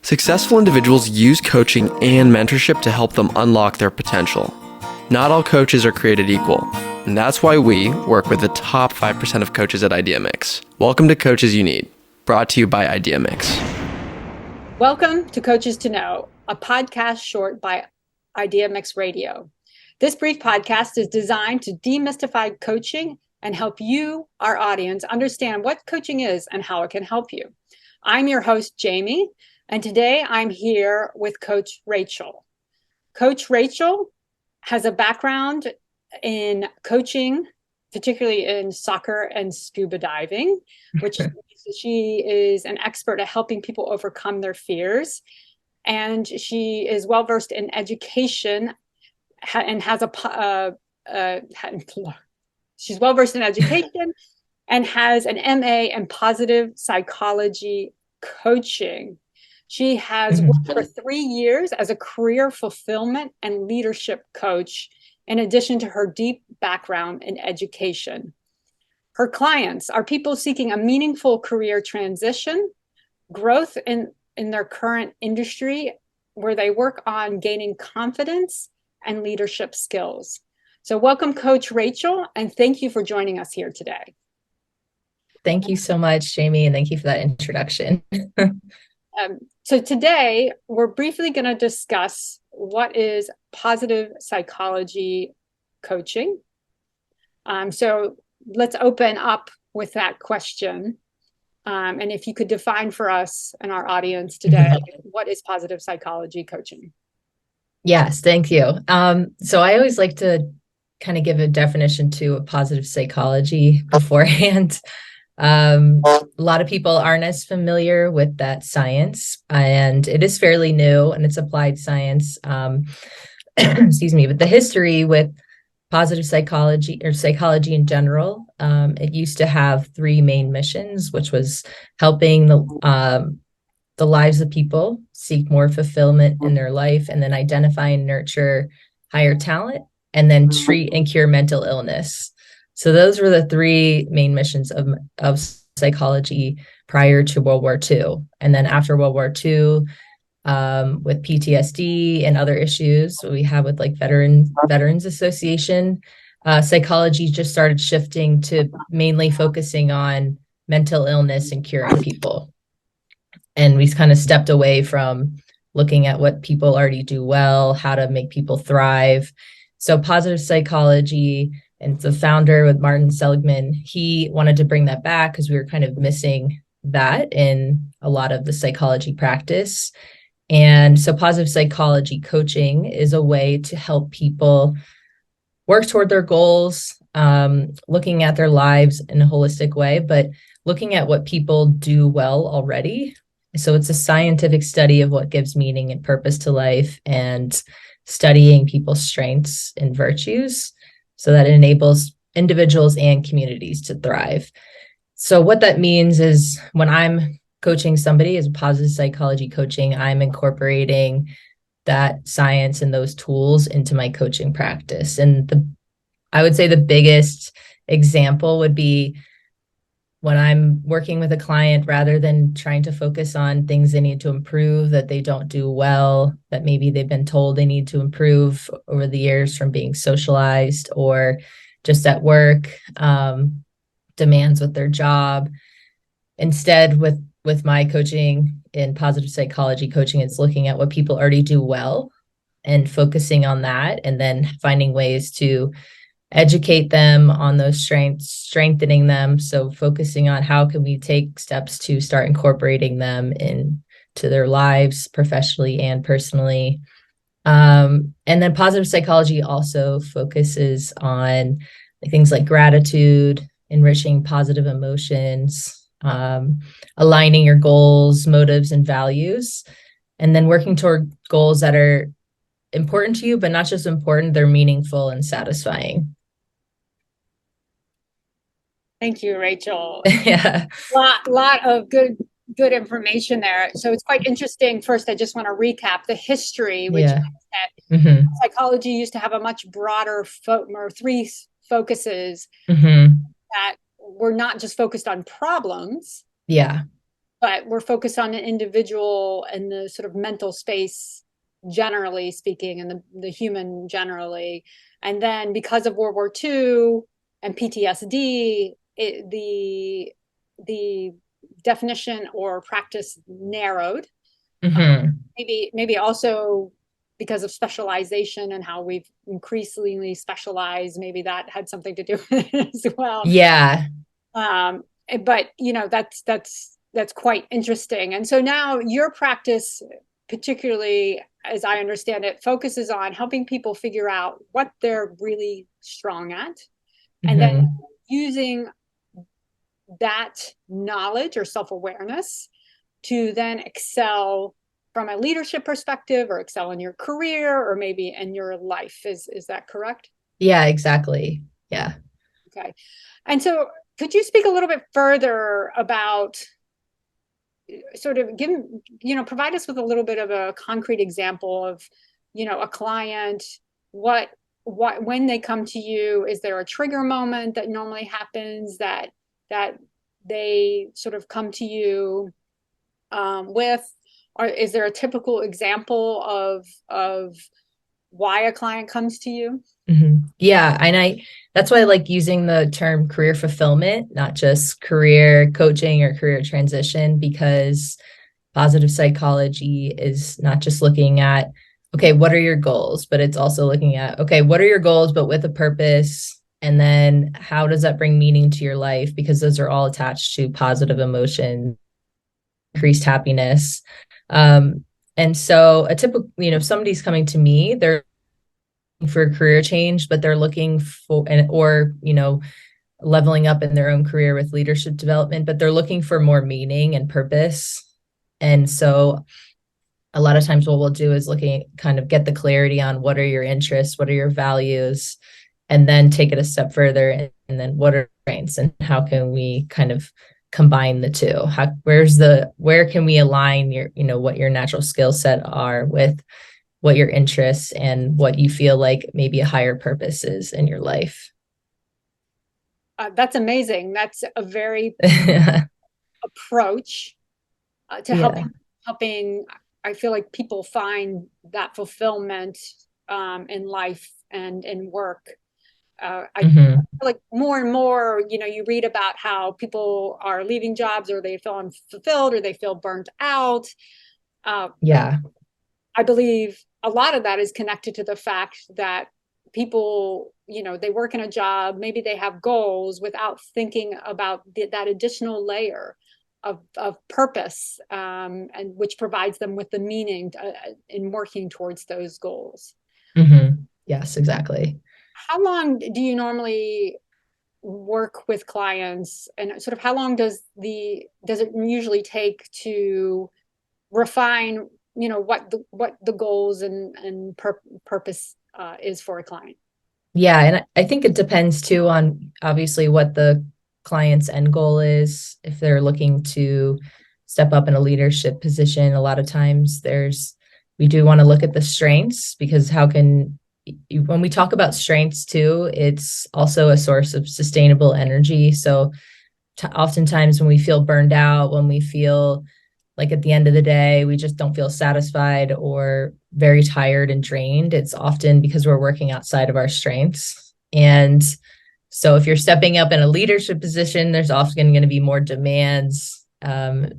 Successful individuals use coaching and mentorship to help them unlock their potential. Not all coaches are created equal, and that's why we work with the top 5% of coaches at IdeaMix. Welcome to Coaches You Need, brought to you by IdeaMix. Welcome to Coaches to Know, a podcast short by IdeaMix Radio. This brief podcast is designed to demystify coaching and help you, our audience, understand what coaching is and how it can help you. I'm your host, Jamie, and today I'm here with Coach Rachel. Coach Rachel has a background in coaching, particularly in soccer and scuba diving, which she is an expert at helping people overcome their fears. And she is well-versed in education and has she's well-versed in education and has an MA in positive psychology coaching. She has worked for 3 years as a career fulfillment and leadership coach, in addition to her deep background in education. Her clients are people seeking a meaningful career transition, growth in their current industry, where they work on gaining confidence and leadership skills. So welcome, Coach Rachel, and thank you for joining us here today. Thank you so much, Jamie, and thank you for that introduction. So today, we're briefly going to discuss what is positive psychology coaching. So let's open up with that question. And if you could define for us and our audience today, what is positive psychology coaching? Yes, thank you. So I always like to kind of give a definition to a positive psychology beforehand. A lot of people aren't as familiar with that science, and it is fairly new and it's applied science. Excuse me, but the history with positive psychology or psychology in general, it used to have 3 main missions, which was helping the lives of people seek more fulfillment in their life, and then identify and nurture higher talent, and then treat and cure mental illness. So those were the 3 main missions of psychology prior to World War II. And then after World War II, with PTSD and other issues we have with like Veterans Association, psychology just started shifting to mainly focusing on mental illness and curing people. And we kind of stepped away from looking at what people already do well, how to make people thrive. So positive psychology, and the founder with Martin Seligman, he wanted to bring that back because we were kind of missing that in a lot of the psychology practice. And so positive psychology coaching is a way to help people work toward their goals, looking at their lives in a holistic way, but looking at what people do well already. So it's a scientific study of what gives meaning and purpose to life, and studying people's strengths and virtues so that it enables individuals and communities to thrive. So what that means is when I'm coaching somebody as positive psychology coaching, I'm incorporating that science and those tools into my coaching practice. And I would say the biggest example would be when I'm working with a client, rather than trying to focus on things they need to improve, that they don't do well, that maybe they've been told they need to improve over the years from being socialized, or just at work, demands with their job. Instead, with my coaching in positive psychology coaching, it's looking at what people already do well and focusing on that, and then finding ways to educate them on those strengths, strengthening them. So focusing on how can we take steps to start incorporating them into their lives professionally and personally. And then positive psychology also focuses on things like gratitude, enriching positive emotions, aligning your goals, motives, and values, and then working toward goals that are important to you, but not just important, they're meaningful and satisfying. Thank you, Rachel. Yeah. Lot of good information there. So it's quite interesting. First, I just want to recap the history, which is that psychology used to have a much broader or 3 focuses that were not just focused on problems, but we're focused on an individual and the sort of mental space, generally speaking, and the human generally. And then because of World War II and PTSD, the definition or practice narrowed. Mm-hmm. Maybe also because of specialization and how we've increasingly specialized, maybe that had something to do with it as well. Yeah. But that's quite interesting. And so now your practice, particularly as I understand it, focuses on helping people figure out what they're really strong at, and then Mm-hmm. using that knowledge or self-awareness to then excel from a leadership perspective, or excel in your career, or maybe in your life. Is that correct? Yeah, exactly. Yeah. Okay. And so could you speak a little bit further about sort of provide us with a little bit of a concrete example of, a client, what, when they come to you, is there a trigger moment that normally happens that they sort of come to you with, or is there a typical example of why a client comes to you? Mm-hmm. Yeah. And that's why I like using the term career fulfillment, not just career coaching or career transition, because positive psychology is not just looking at, okay, what are your goals, but it's also looking at, okay, what are your goals, but with a purpose? And then how does that bring meaning to your life? Because those are all attached to positive emotion, increased happiness. And so a typical, somebody's coming to me, they're for a career change, but they're looking for, leveling up in their own career with leadership development, but they're looking for more meaning and purpose. And so a lot of times what we'll do is looking kind of get the clarity on what are your interests, what are your values, and then take it a step further. And then what are strengths and how can we kind of combine the two? Where can we align your, what your natural skill set are with what your interests and what you feel like maybe a higher purpose is in your life. That's amazing. That's a very approach to Yeah. helping. I feel like people find that fulfillment in life and in work. I Mm-hmm. feel like more and more, you read about how people are leaving jobs, or they feel unfulfilled, or they feel burnt out. Yeah. I believe a lot of that is connected to the fact that people, they work in a job, maybe they have goals without thinking about that additional layer of purpose, and which provides them with the meaning in working towards those goals. Mm-hmm. Yes, exactly. How long do you normally work with clients, and sort of how long does it usually take to refine, what the goals and purpose is for a client? Yeah. And I think it depends too on obviously what the client's end goal is. If they're looking to step up in a leadership position, a lot of times we do want to look at the strengths, because when we talk about strengths too, it's also a source of sustainable energy. So oftentimes when we feel burned out, when we feel like at the end of the day, we just don't feel satisfied or very tired and drained, it's often because we're working outside of our strengths. And so if you're stepping up in a leadership position, there's often going to be more demands,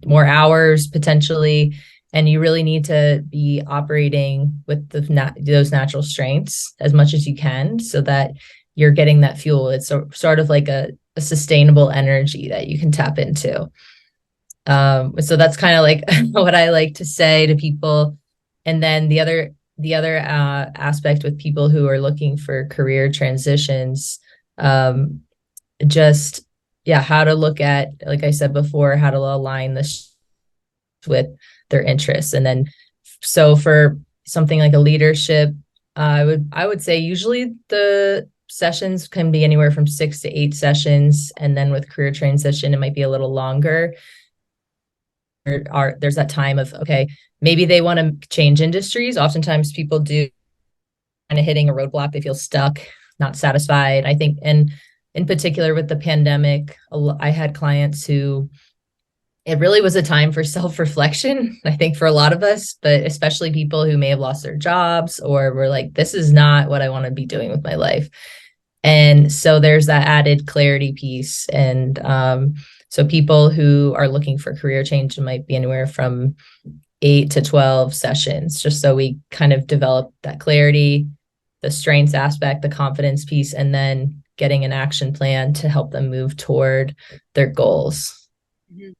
more hours potentially, and you really need to be operating with those natural strengths as much as you can so that you're getting that fuel. It's sort of like a sustainable energy that you can tap into. So that's kind of like what I like to say to people. And then the other aspect with people who are looking for career transitions, just how to look at, like I said before, how to align this with their interests. And then so for something like a leadership, I would say usually the sessions can be anywhere from 6 to 8 sessions, and then with career transition it might be a little longer. There's that time of, okay, maybe they want to change industries. Oftentimes people do kind of hitting a roadblock, they feel stuck, not satisfied. I think, and in particular with the pandemic, I had clients who it really was a time for self-reflection, I think, for a lot of us, but especially people who may have lost their jobs or were like, this is not what I want to be doing with my life. And so there's that added clarity piece. And so people who are looking for career change, it might be anywhere from 8 to 12 sessions, just so we kind of develop that clarity, the strengths aspect, the confidence piece, and then getting an action plan to help them move toward their goals.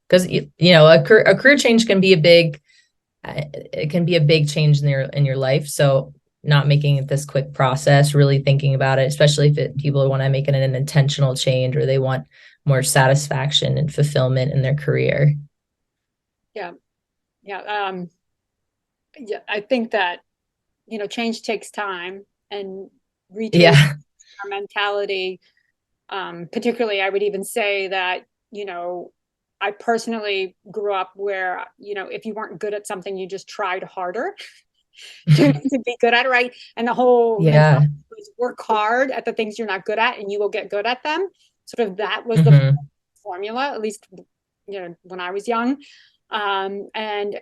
Because a career change can be a big change in your life. So not making it this quick process, really thinking about it, especially if people want to make it an intentional change or they want more satisfaction and fulfillment in their career. Yeah. I think that, change takes time, and retracing our mentality. Particularly, I would even say that, I personally grew up where, if you weren't good at something, you just tried harder to be good at it, right? And the whole mentality was work hard at the things you're not good at and you will get good at them. Sort of that was the formula, at least, when I was young. And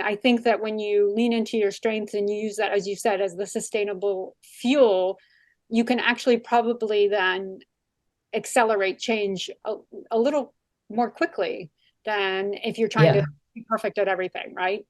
I think that when you lean into your strengths and you use that, as you said, as the sustainable fuel, you can actually probably then accelerate change a little more quickly than if you're trying to be perfect at everything, right?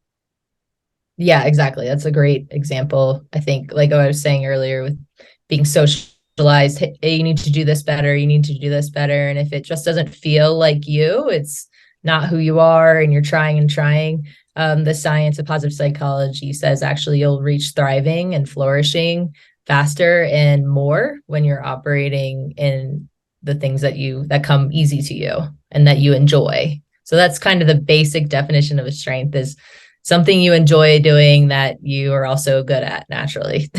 Yeah, exactly. That's a great example. I think, like I was saying earlier, with being socialized, hey, you need to do this better, you need to do this better. And if it just doesn't feel like you, it's not who you are, and you're trying and trying. The science of positive psychology says actually you'll reach thriving and flourishing faster and more when you're operating in the things that come easy to you and that you enjoy. So that's kind of the basic definition of a strength, is something you enjoy doing that you are also good at naturally.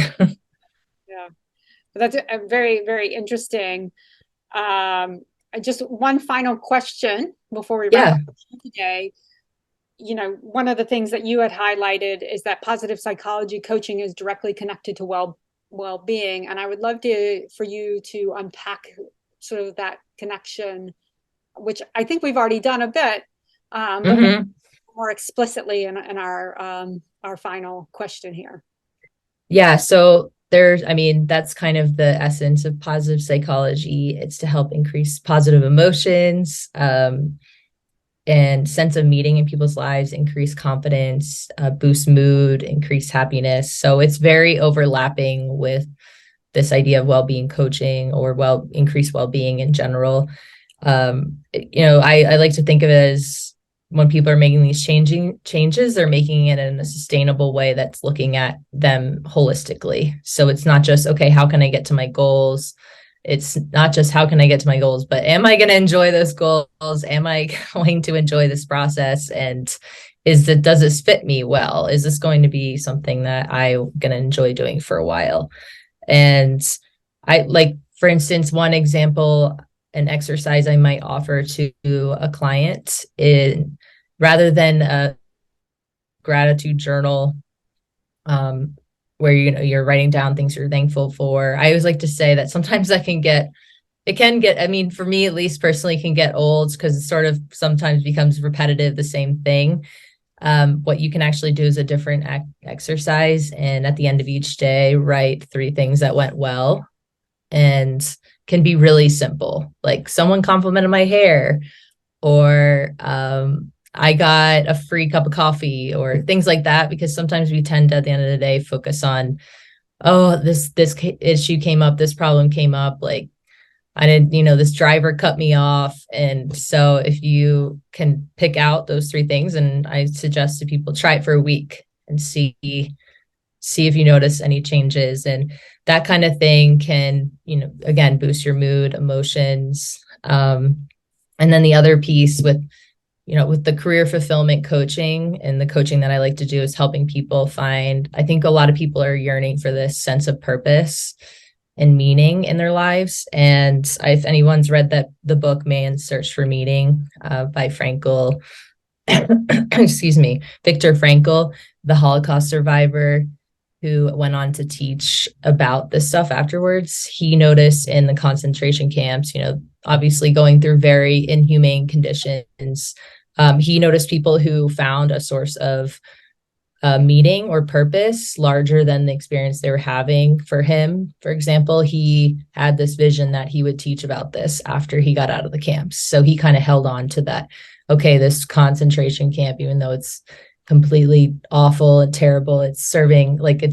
Yeah, that's a very, very interesting. Just one final question before we wrap up today. One of the things that you had highlighted is that positive psychology coaching is directly connected to well-being, and I would love for you to unpack sort of that connection, which I think we've already done a bit, but more explicitly in our final question here. Yeah, so that's kind of the essence of positive psychology. It's to help increase positive emotions, and sense of meaning in people's lives, increase confidence, boost mood, increase happiness. So it's very overlapping with this idea of well-being coaching, or increased well-being in general. I like to think of it as, when people are making these changes, they're making it in a sustainable way that's looking at them holistically. So it's not just, okay, how can I get to my goals? It's not just how can I get to my goals, but am I going to enjoy those goals? Am I going to enjoy this process? And does this fit me well? Is this going to be something that I'm going to enjoy doing for a while? And for instance, one example, an exercise I might offer to a client is, rather than a gratitude journal, where you're writing down things you're thankful for, I always like to say that sometimes I mean, for me at least personally, can get old, because it sort of sometimes becomes repetitive, the same thing. What you can actually do is a different exercise, and at the end of each day, write 3 things that went well, and can be really simple, like someone complimented my hair, or I got a free cup of coffee, or things like that, because sometimes we tend to, at the end of the day, focus on, oh, this issue came up, this problem came up, like I didn't, this driver cut me off. And so if you can pick out those 3 things, and I suggest to people, try it for a week and see if you notice any changes. And that kind of thing can, again, boost your mood, emotions. And then the other piece with the career fulfillment coaching, and the coaching that I like to do, is helping people find, I think a lot of people are yearning for this sense of purpose and meaning in their lives. And if anyone's read the book, Man's Search for Meaning, by Frankl, excuse me, Viktor Frankl, the Holocaust survivor who went on to teach about this stuff afterwards, he noticed in the concentration camps, obviously going through very inhumane conditions, He noticed people who found a source of meaning or purpose larger than the experience they were having. For him, for example, he had this vision that he would teach about this after he got out of the camps. So he kind of held on to that. Okay, this concentration camp, even though it's completely awful and terrible, it's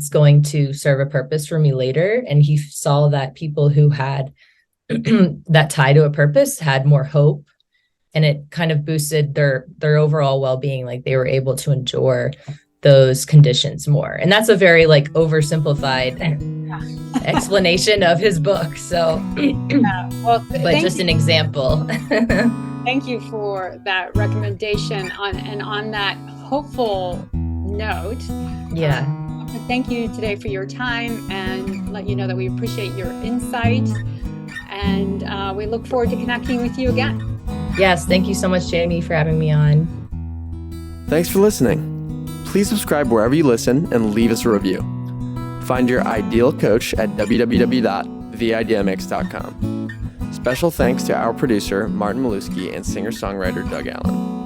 going to serve a purpose for me later. And he saw that people who had that tie to a purpose had more hope, and it kind of boosted their overall well-being. Like they were able to endure those conditions more. And that's a very oversimplified explanation of his book. So, but just an example. Thank you for that recommendation on that hopeful note. Yeah. Thank you today for your time, and let you know that we appreciate your insight, and we look forward to connecting with you again. Yes. Thank you so much, Jamie, for having me on. Thanks for listening. Please subscribe wherever you listen and leave us a review. Find your ideal coach at www.theideamix.com. Special thanks to our producer, Martin Maluski, and singer-songwriter Doug Allen.